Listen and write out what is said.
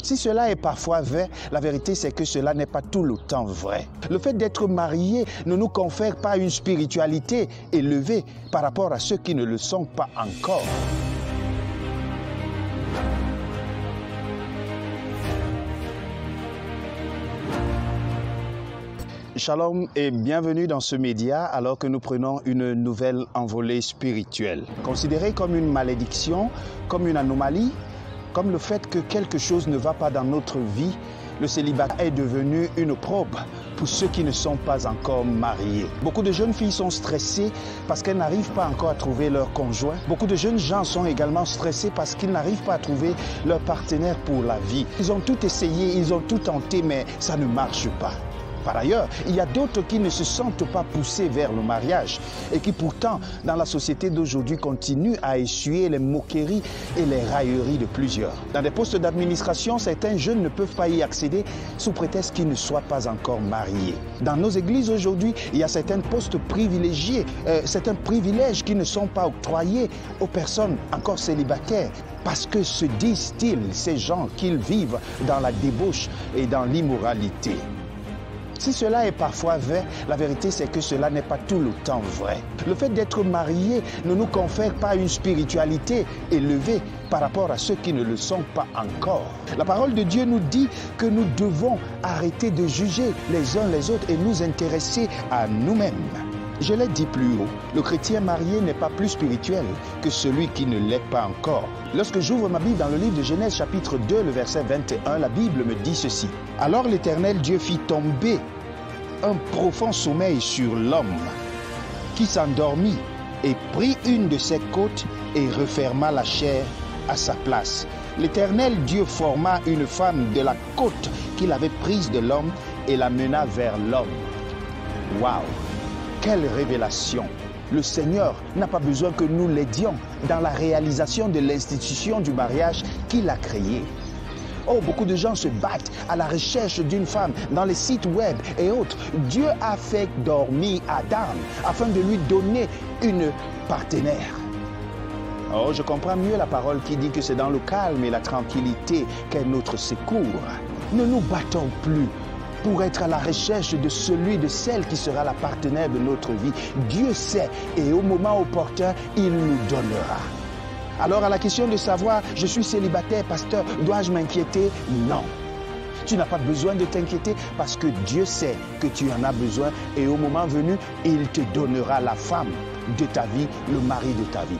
Si cela est parfois vrai, la vérité c'est que cela n'est pas tout le temps vrai. Le fait d'être marié ne nous confère pas une spiritualité élevée par rapport à ceux qui ne le sont pas encore. Shalom et bienvenue dans ce média alors que nous prenons une nouvelle envolée spirituelle. Considérée comme une malédiction, comme une anomalie, comme le fait que quelque chose ne va pas dans notre vie, le célibat est devenu une probe pour ceux qui ne sont pas encore mariés. Beaucoup de jeunes filles sont stressées parce qu'elles n'arrivent pas encore à trouver leur conjoint. Beaucoup de jeunes gens sont également stressés parce qu'ils n'arrivent pas à trouver leur partenaire pour la vie. Ils ont tout essayé, ils ont tout tenté, mais ça ne marche pas. Par ailleurs, il y a d'autres qui ne se sentent pas poussés vers le mariage et qui pourtant, dans la société d'aujourd'hui, continuent à essuyer les moqueries et les railleries de plusieurs. Dans des postes d'administration, certains jeunes ne peuvent pas y accéder sous prétexte qu'ils ne soient pas encore mariés. Dans nos églises aujourd'hui, il y a certains postes privilégiés, certains privilèges qui ne sont pas octroyés aux personnes encore célibataires. Parce que se disent-ils, ces gens, qu'ils vivent dans la débauche et dans l'immoralité. Si cela est parfois vrai, la vérité c'est que cela n'est pas tout le temps vrai. Le fait d'être marié ne nous confère pas une spiritualité élevée par rapport à ceux qui ne le sont pas encore. La parole de Dieu nous dit que nous devons arrêter de juger les uns les autres et nous intéresser à nous-mêmes. Je l'ai dit plus haut, le chrétien marié n'est pas plus spirituel que celui qui ne l'est pas encore. Lorsque j'ouvre ma Bible dans le livre de Genèse chapitre 2, le verset 21, la Bible me dit ceci. Alors l'Éternel Dieu fit tomber un profond sommeil sur l'homme qui s'endormit et prit une de ses côtes et referma la chair à sa place. L'Éternel Dieu forma une femme de la côte qu'il avait prise de l'homme et la mena vers l'homme. Waouh! Quelle révélation! Le Seigneur n'a pas besoin que nous l'aidions dans la réalisation de l'institution du mariage qu'il a créée. Oh, beaucoup de gens se battent à la recherche d'une femme dans les sites web et autres. Dieu a fait dormir Adam afin de lui donner une partenaire. Oh, je comprends mieux la parole qui dit que c'est dans le calme et la tranquillité qu'est notre secours. Ne nous battons plus pour être à la recherche de celui, de celle qui sera la partenaire de notre vie. Dieu sait et au moment opportun, il nous donnera. Alors à la question de savoir, je suis célibataire, pasteur, dois-je m'inquiéter? Non. Tu n'as pas besoin de t'inquiéter parce que Dieu sait que tu en as besoin et au moment venu, il te donnera la femme de ta vie, le mari de ta vie.